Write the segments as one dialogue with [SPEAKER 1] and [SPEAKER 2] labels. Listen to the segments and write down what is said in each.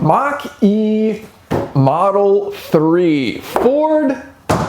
[SPEAKER 1] Mach-E Model 3. Ford,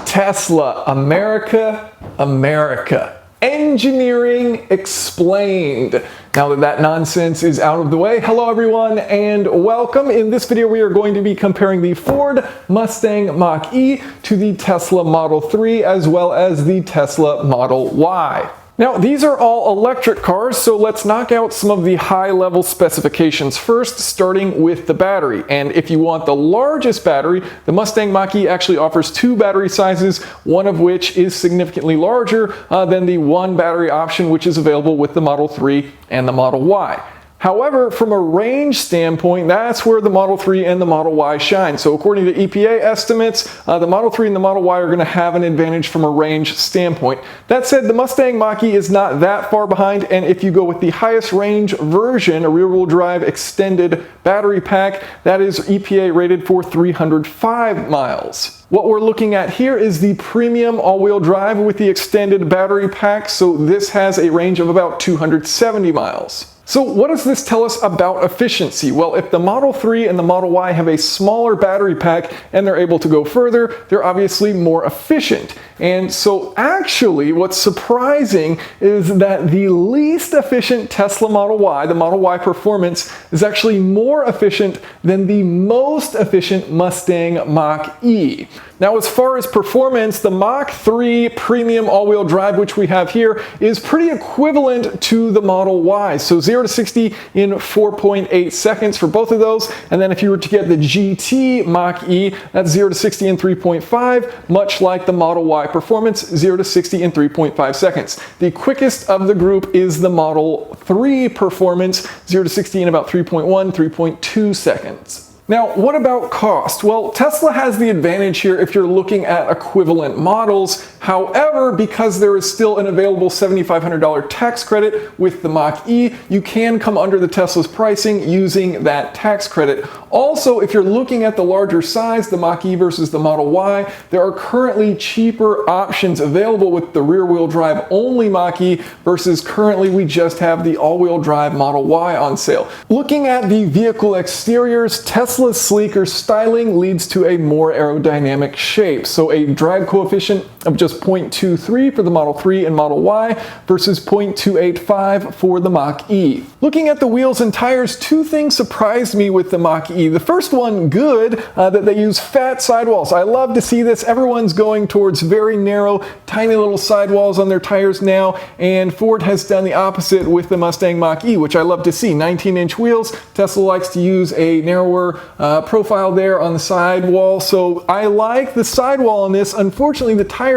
[SPEAKER 1] Tesla, America, America. Engineering explained. Now that nonsense is out of the way, hello everyone and welcome. In this video we are going to be comparing the Ford Mustang Mach-E to the Tesla Model 3 as well as the Tesla Model Y. Now, these are all electric cars, so let's knock out some of the high-level specifications first, starting with the battery. And if you want the largest battery, the Mustang Mach-E actually offers two battery sizes, one of which is significantly larger than the one battery option which is available with the Model 3 and the Model Y. However, from a range standpoint, that's where the Model 3 and the Model Y shine. So according to EPA estimates, the Model 3 and the Model Y are going to have an advantage from a range standpoint. That said, the Mustang Mach-E is not that far behind, and if you go with the highest range version, a rear-wheel drive extended battery pack, that is EPA rated for 305 miles. What we're looking at here is the premium all-wheel drive with the extended battery pack, so this has a range of about 270 miles. So what does this tell us about efficiency? Well, if the Model 3 and the Model Y have a smaller battery pack and they're able to go further, they're obviously more efficient. And so actually what's surprising is that the least efficient Tesla Model Y, the Model Y Performance, is actually more efficient than the most efficient Mustang Mach-E. Now, as far as performance, the Mach 3 premium all-wheel drive, which we have here, is pretty equivalent to the Model Y. So 0 to 60 in 4.8 seconds for both of those. And then if you were to get the GT Mach-E, that's 0 to 60 in 3.5, much like the Model Y Performance, 0 to 60 in 3.5 seconds. The quickest of the group is the Model 3 Performance, 0 to 60 in about 3.1, 3.2 seconds. Now, what about cost? Well, Tesla has the advantage here if you're looking at equivalent models. However, because there is still an available $7,500 tax credit with the Mach-E, you can come under the Tesla's pricing using that tax credit. Also, if you're looking at the larger size, the Mach-E versus the Model Y, there are currently cheaper options available with the rear-wheel drive only Mach-E versus currently we just have the all-wheel drive Model Y on sale. Looking at the vehicle exteriors, Tesla's sleeker styling leads to a more aerodynamic shape. So a drag coefficient of just 0.23 for the Model 3 and Model Y versus 0.285 for the Mach-E. Looking at the wheels and tires, two things surprised me with the Mach-E. The first one, good, that they use fat sidewalls. I love to see this. Everyone's going towards very narrow, tiny little sidewalls on their tires now, and Ford has done the opposite with the Mustang Mach-E, which I love to see. 19-inch wheels. Tesla likes to use a narrower profile there on the sidewall, so I like the sidewall on this. Unfortunately, the tires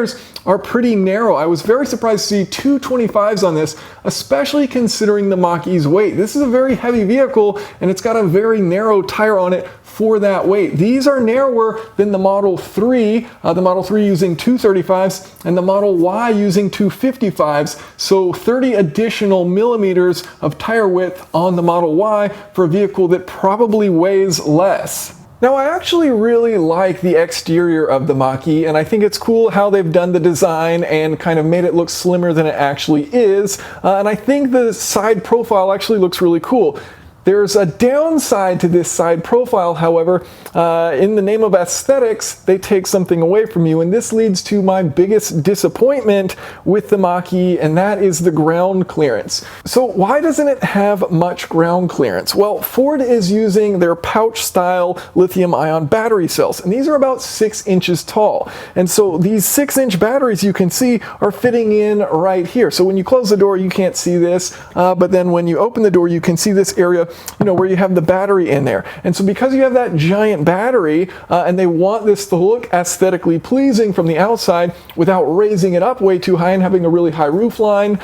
[SPEAKER 1] are pretty narrow. I was very surprised to see 225s on this, especially considering the Mach-E's weight. This is a very heavy vehicle and it's got a very narrow tire on it for that weight. These are narrower than the Model 3, the Model 3 using 235s and the Model Y using 255s, so 30 additional millimeters of tire width on the Model Y for a vehicle that probably weighs less. Now, I actually really like the exterior of the Mach-E, and I think it's cool how they've done the design and kind of made it look slimmer than it actually is, and I think the side profile actually looks really cool. There's a downside to this side profile, however. In the name of aesthetics, they take something away from you, and this leads to my biggest disappointment with the Mach-E, and that is the ground clearance. So why doesn't it have much ground clearance? Well, Ford is using their pouch-style lithium-ion battery cells, and these are about 6 inches tall. And so these 6-inch batteries, you can see, are fitting in right here. So when you close the door, you can't see this, but then when you open the door, you can see this area where you have the battery in there. And so because you have that giant battery and they want this to look aesthetically pleasing from the outside without raising it up way too high and having a really high roof line,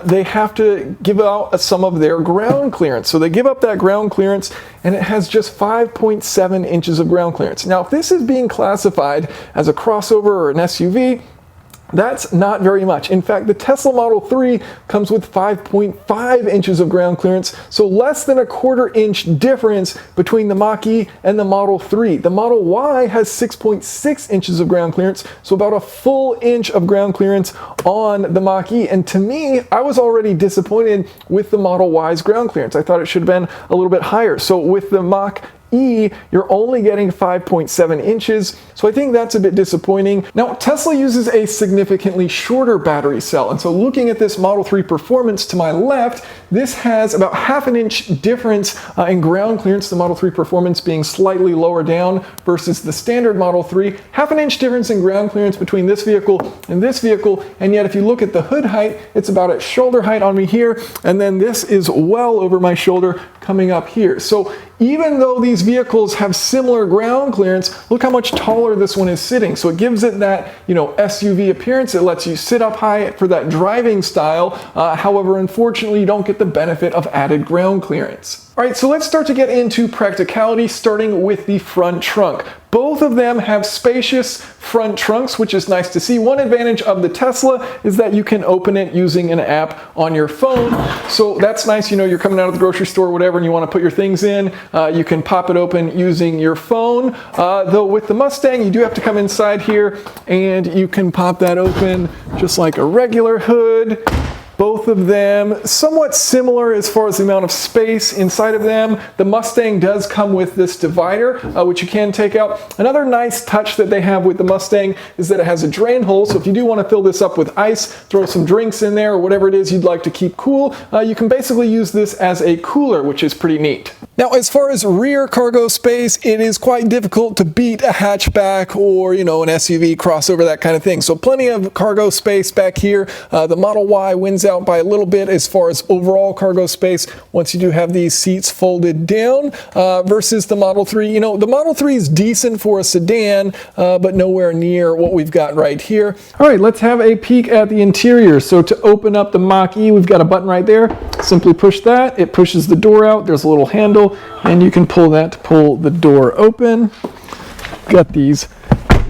[SPEAKER 1] they have to give out some of their ground clearance. So they give up that ground clearance and it has just 5.7 inches of ground clearance. Now, if this is being classified as a crossover or an SUV, That's not very much. In fact, the Tesla Model 3 comes with 5.5 inches of ground clearance, so less than a quarter-inch difference between the Mach-E and the Model 3. The Model Y has 6.6 inches of ground clearance, so about a full inch of ground clearance on the Mach-E. And to me, I was already disappointed with the Model Y's ground clearance. I thought it should have been a little bit higher. So with the Mach-E, Mach-E, you're only getting 5.7 inches, so I think that's a bit disappointing. Now, Tesla uses a significantly shorter battery cell, and so looking at this Model 3 Performance to my left, this has about half an inch difference in ground clearance, the Model 3 Performance being slightly lower down versus the standard Model 3. Half an inch difference in ground clearance between this vehicle and this vehicle, and yet if you look at the hood height, it's about at shoulder height on me here, and then this is well over my shoulder coming up here. So even though these vehicles have similar ground clearance, look how much taller this one is sitting. So it gives it that, SUV appearance. It lets you sit up high for that driving style. However, unfortunately, you don't get the benefit of added ground clearance. All right, so let's start to get into practicality, starting with the front trunk. Both of them have spacious front trunks, which is nice to see. One advantage of the Tesla is that you can open it using an app on your phone. So that's nice. You're coming out of the grocery store or whatever and you want to put your things in. You can pop it open using your phone. Though with the Mustang, you do have to come inside here and you can pop that open just like a regular hood. Both of them somewhat similar as far as the amount of space inside of them. The Mustang does come with this divider, which you can take out. Another nice touch that they have with the Mustang is that it has a drain hole, so if you do want to fill this up with ice, throw some drinks in there or whatever it is you'd like to keep cool, you can basically use this as a cooler, which is pretty neat. Now, as far as rear cargo space, it is quite difficult to beat a hatchback or, an SUV crossover, that kind of thing. So plenty of cargo space back here. The Model Y wins out by a little bit as far as overall cargo space once you do have these seats folded down versus the Model 3. The Model 3 is decent for a sedan, but nowhere near what we've got right here. All right, let's have a peek at the interior. So to open up the Mach-E, we've got a button right there. Simply push that. It pushes the door out. There's a little handle, and you can pull that to pull the door open. Got these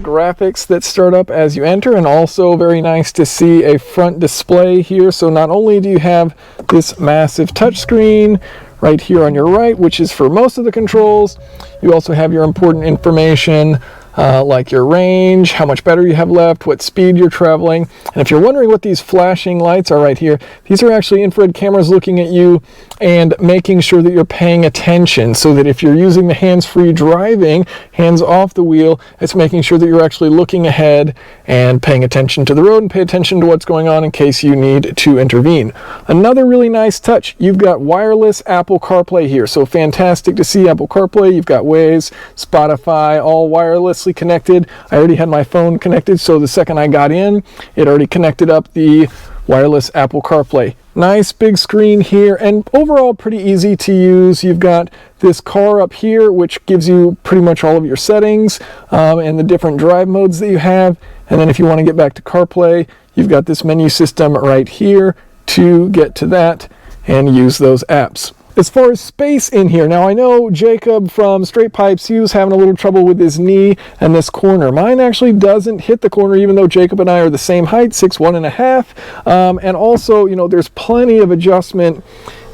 [SPEAKER 1] graphics that start up as you enter, and also very nice to see a front display here. So not only do you have this massive touchscreen right here on your right, which is for most of the controls, you also have your important information like your range, how much battery you have left, what speed you're traveling. And if you're wondering what these flashing lights are right here, these are actually infrared cameras looking at you and making sure that you're paying attention, so that if you're using the hands-free driving, hands off the wheel, it's making sure that you're actually looking ahead and paying attention to the road and pay attention to what's going on in case you need to intervene. Another really nice touch, you've got wireless Apple CarPlay here. So fantastic to see Apple CarPlay. You've got Waze, Spotify, all wireless connected. I already had my phone connected, so the second I got in, it already connected up the wireless Apple CarPlay. Nice big screen here, and overall pretty easy to use. You've got this car up here, which gives you pretty much all of your settings and the different drive modes that you have. And then if you want to get back to CarPlay, you've got this menu system right here to get to that and use those apps. As far as space in here, now I know Jacob from Straight Pipes, he was having a little trouble with his knee and this corner. Mine actually doesn't hit the corner, even though Jacob and I are the same height, 6'1½". And also, there's plenty of adjustment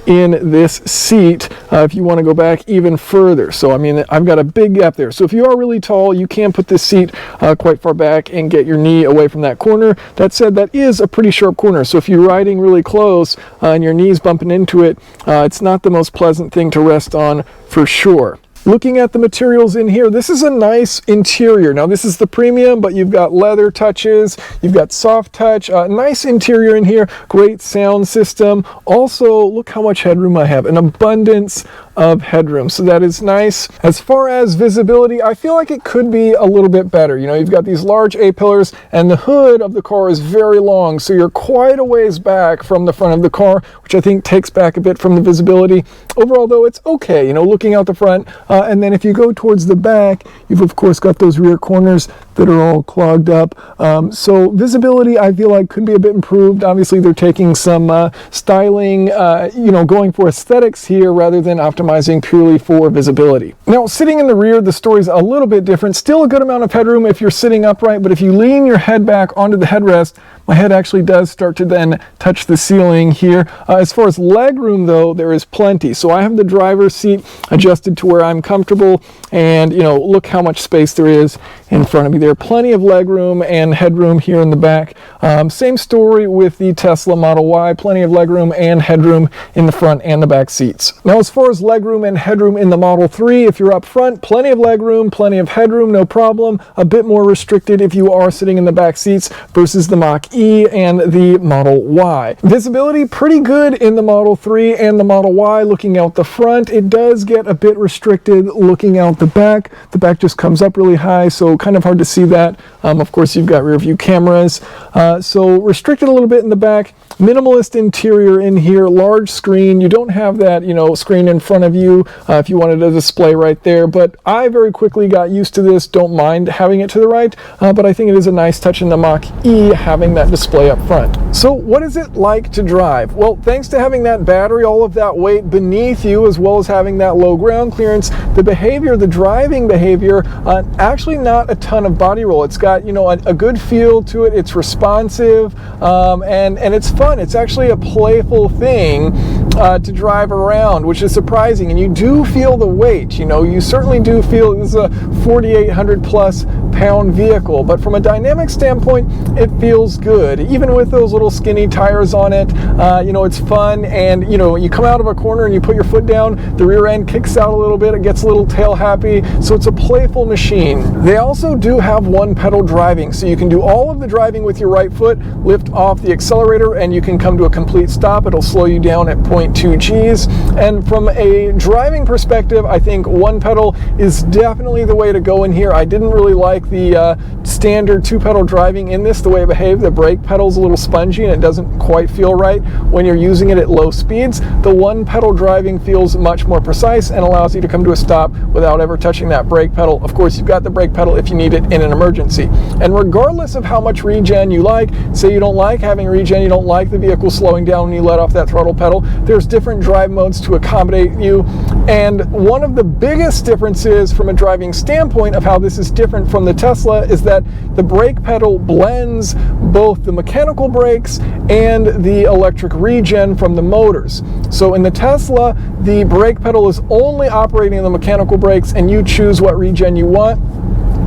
[SPEAKER 1] in this seat if you want to go back even further. So I've got a big gap there. So if you are really tall, you can put this seat quite far back and get your knee away from that corner. That said, that is a pretty sharp corner. So if you're riding really close and your knee's bumping into it, it's not the most pleasant thing to rest on for sure. Looking at the materials in here, this is a nice interior. Now this is the premium, but you've got leather touches, you've got soft touch, nice interior in here, great sound system. Also, look how much headroom I have, an abundance of headroom, so that is nice. As far as visibility, I feel like it could be a little bit better. You've got these large A-pillars, and the hood of the car is very long, so you're quite a ways back from the front of the car, which I think takes back a bit from the visibility. Overall, though, it's okay, looking out the front. And then if you go towards the back, you've of course got those rear corners that are all clogged up. So visibility, I feel like, could be a bit improved. Obviously, they're taking some styling, going for aesthetics here rather than optimizing purely for visibility. Now, sitting in the rear, the story's a little bit different. Still a good amount of headroom if you're sitting upright, but if you lean your head back onto the headrest, my head actually does start to then touch the ceiling here. As far as leg room, though, there is plenty. So I have the driver's seat adjusted to where I'm I'm comfortable, and look how much space there is in front of me there. Plenty of leg room and headroom here in the back. Same story with the Tesla Model Y, plenty of leg room and headroom in the front and the back seats. Now, as far as leg room and headroom in the Model 3, if you're up front, plenty of leg room, plenty of headroom, no problem. A bit more restricted if you are sitting in the back seats versus the Mach-E and the Model Y. Visibility pretty good in the Model 3 and the Model Y looking out the front. It does get a bit restricted looking out the back. The back just comes up really high, so kind of hard to see that. Of course, you've got rear view cameras, so restricted a little bit in the back. Minimalist interior in here, large screen. You don't have that, screen in front of you if you wanted a display right there, but I very quickly got used to this. Don't mind having it to the right, but I think it is a nice touch in the Mach-E having that display up front. So what is it like to drive? Well, thanks to having that battery, all of that weight beneath you, as well as having that low ground clearance, the driving behavior, actually not a ton of body roll. It's got, a good feel to it. It's responsive, and it's fun. It's actually a playful thing to drive around, which is surprising. And you do feel the weight. You certainly do feel this is a 4,800 plus pound vehicle, but from a dynamic standpoint, it feels good. Even with those little skinny tires on it, it's fun. And you come out of a corner and you put your foot down, the rear end kicks out a little bit, it gets a little tail happy. So it's a playful machine. They also do have one pedal driving, so you can do all of the driving with your right foot, lift off the accelerator, and you can come to a complete stop. It'll slow you down at 0.2 Gs. And from a driving perspective, I think one pedal is definitely the way to go in here. I didn't really like the standard two pedal driving in this, the way it behaved. The brake pedal's a little spongy and it doesn't quite feel right when you're using it at low speeds. The one pedal driving feels much more precise and allows you to come to a stop without ever touching that brake pedal. Of course, you've got the brake pedal if you need it in an emergency. And regardless of how much regen you like, say you don't like having regen, you don't like the vehicle slowing down when you let off that throttle pedal, there's different drive modes to accommodate you. And one of the biggest differences from a driving standpoint of how this is different from the Tesla is that the brake pedal blends both the mechanical brakes and the electric regen from the motors. So in the Tesla, the brake pedal is only operating the mechanical brakes and you choose what regen you want.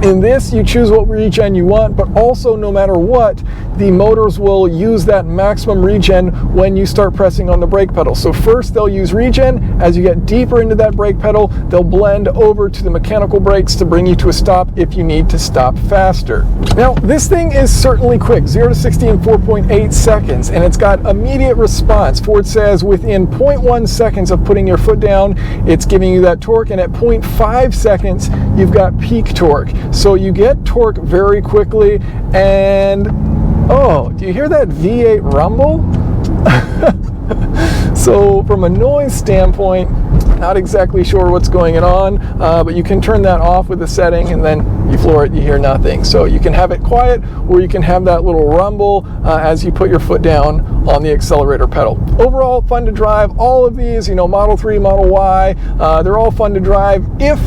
[SPEAKER 1] In this, you choose what regen you want, but also no matter what, the motors will use that maximum regen when you start pressing on the brake pedal. So first they'll use regen. As you get deeper into that brake pedal, they'll blend over to the mechanical brakes to bring you to a stop if you need to stop faster. Now, this thing is certainly quick, 0 to 60 in 4.8 seconds, and it's got immediate response. Ford says within 0.1 seconds of putting your foot down, it's giving you that torque, and at 0.5 seconds, you've got peak torque. So you get torque very quickly, and oh, do you hear that V8 rumble? So from a noise standpoint, not exactly sure what's going on, but you can turn that off with a setting and then you floor it, you hear nothing. So you can have it quiet or you can have that little rumble as you put your foot down on the accelerator pedal. Overall, fun to drive. All of these, Model 3, Model Y, they're all fun to drive. If,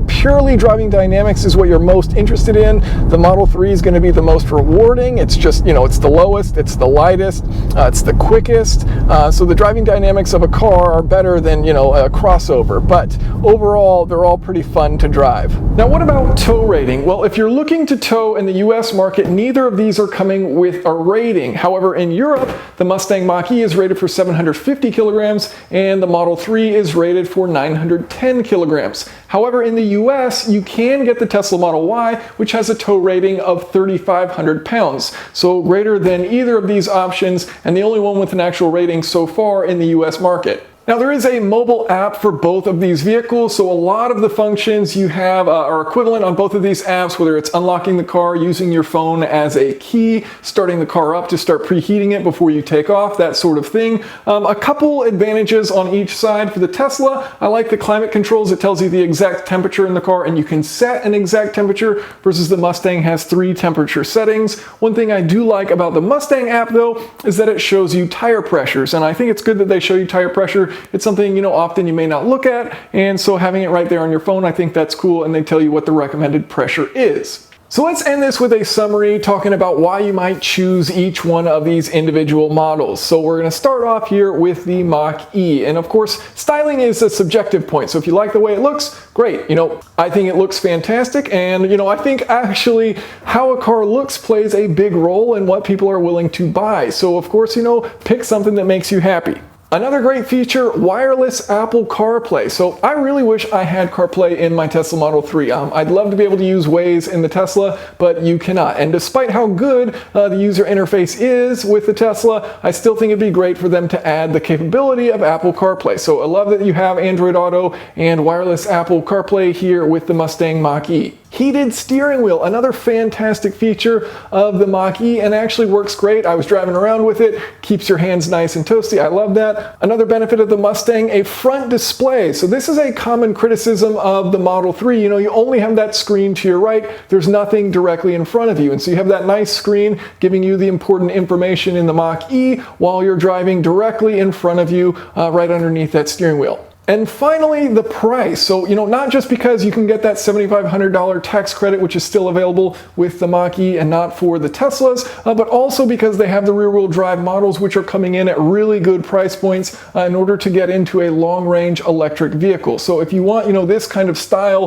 [SPEAKER 1] purely driving dynamics is what you're most interested in, the Model 3 is going to be the most rewarding. It's just, it's the lowest, it's the lightest, it's the quickest. So the driving dynamics of a car are better than, a crossover. But overall, they're all pretty fun to drive. Now, what about tow rating? Well, if you're looking to tow in the US market, neither of these are coming with a rating. However, in Europe, the Mustang Mach-E is rated for 750 kilograms and the Model 3 is rated for 910 kilograms. However, in the US, you can get the Tesla Model Y, which has a tow rating of 3,500 pounds. So greater than either of these options, and the only one with an actual rating so far in the US market. Now, there is a mobile app for both of these vehicles, so a lot of the functions you have are equivalent on both of these apps, whether it's unlocking the car, using your phone as a key, starting the car up to start preheating it before you take off, that sort of thing. A couple advantages on each side. For the Tesla, I like the climate controls. It tells you the exact temperature in the car, and you can set an exact temperature, versus the Mustang has 3 temperature settings. One thing I do like about the Mustang app, though, is that it shows you tire pressures, and I think it's good that they show you tire pressure. It's something, often you may not look at, and so having it right there on your phone, I think that's cool, and they tell you what the recommended pressure is. So let's end this with a summary talking about why you might choose each one of these individual models. So we're going to start off here with the Mach-E. And of course, styling is a subjective point. So if you like the way it looks, great. I think it looks fantastic. And, I think actually how a car looks plays a big role in what people are willing to buy. So of course, pick something that makes you happy. Another great feature, wireless Apple CarPlay. So I really wish I had CarPlay in my Tesla Model 3. I'd love to be able to use Waze in the Tesla, but you cannot. And despite how good the user interface is with the Tesla, I still think it'd be great for them to add the capability of Apple CarPlay. So I love that you have Android Auto and wireless Apple CarPlay here with the Mustang Mach-E. Heated steering wheel, another fantastic feature of the Mach-E, and actually works great. I was driving around with it, keeps your hands nice and toasty. I love that. Another benefit of the Mustang, a front display. So this is a common criticism of the Model 3. You only have that screen to your right. There's nothing directly in front of you. And so you have that nice screen giving you the important information in the Mach-E while you're driving directly in front of you, right underneath that steering wheel. And finally, the price. So, not just because you can get that $7,500 tax credit, which is still available with the Mach-E and not for the Teslas, but also because they have the rear-wheel drive models, which are coming in at really good price points in order to get into a long-range electric vehicle. So if you want, this kind of style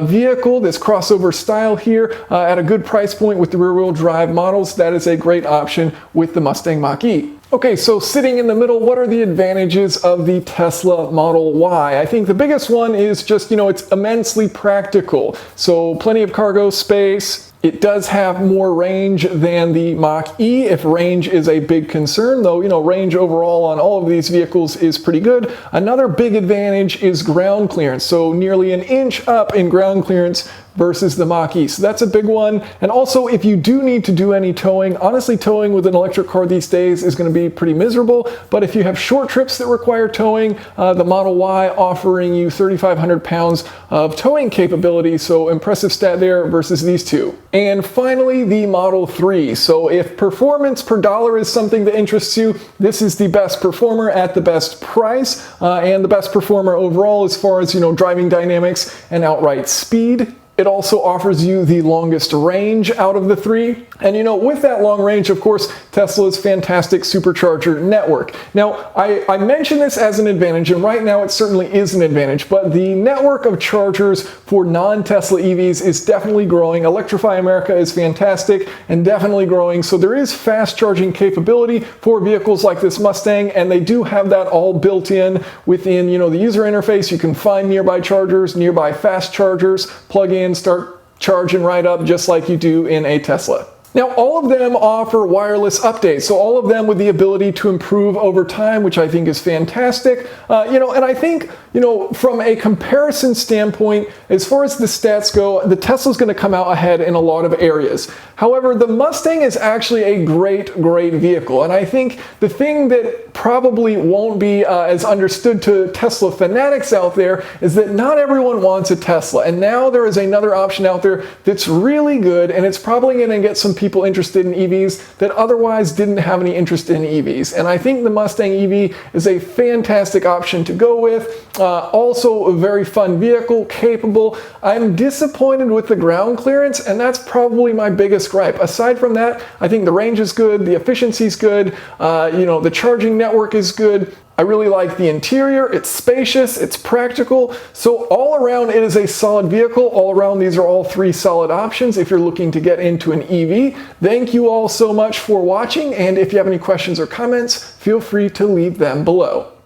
[SPEAKER 1] vehicle, this crossover style here at a good price point with the rear-wheel drive models, that is a great option with the Mustang Mach-E. Okay, so sitting in the middle, what are the advantages of the Tesla Model Y? I think the biggest one is just, it's immensely practical. So plenty of cargo space. It does have more range than the Mach-E, if range is a big concern, though, range overall on all of these vehicles is pretty good. Another big advantage is ground clearance, so nearly an inch up in ground clearance versus the Mach-E. So that's a big one. And also, if you do need to do any towing, honestly, towing with an electric car these days is going to be pretty miserable. But if you have short trips that require towing, the Model Y offering you 3,500 pounds of towing capability. So impressive stat there versus these two. And finally, the Model 3. So if performance per dollar is something that interests you, this is the best performer at the best price and the best performer overall as far as, driving dynamics and outright speed. It also offers you the longest range out of the three. And with that long range, of course, Tesla's fantastic supercharger network. Now, I mention this as an advantage, and right now it certainly is an advantage, but the network of chargers for non-Tesla EVs is definitely growing. Electrify America is fantastic and definitely growing. So there is fast charging capability for vehicles like this Mustang, and they do have that all built in within, the user interface. You can find nearby chargers, nearby fast chargers, plug in, start charging right up just like you do in a Tesla. Now, all of them offer wireless updates, so all of them with the ability to improve over time, which I think is fantastic. And I think, from a comparison standpoint, as far as the stats go, the Tesla's going to come out ahead in a lot of areas. However, the Mustang is actually a great vehicle, and I think the thing that probably won't be as understood to Tesla fanatics out there is that not everyone wants a Tesla, and now there is another option out there that's really good, and it's probably going to get some people interested in EVs that otherwise didn't have any interest in EVs. And I think the Mustang EV is a fantastic option to go with. Also a very fun vehicle, capable. I'm disappointed with the ground clearance, and that's probably my biggest gripe. Aside from that, I think the range is good, the efficiency is good, the charging network is good. I really like the interior. It's spacious, it's practical. So all around, it is a solid vehicle. All around, these are all three solid options if you're looking to get into an EV. Thank you all so much for watching. And if you have any questions or comments, feel free to leave them below.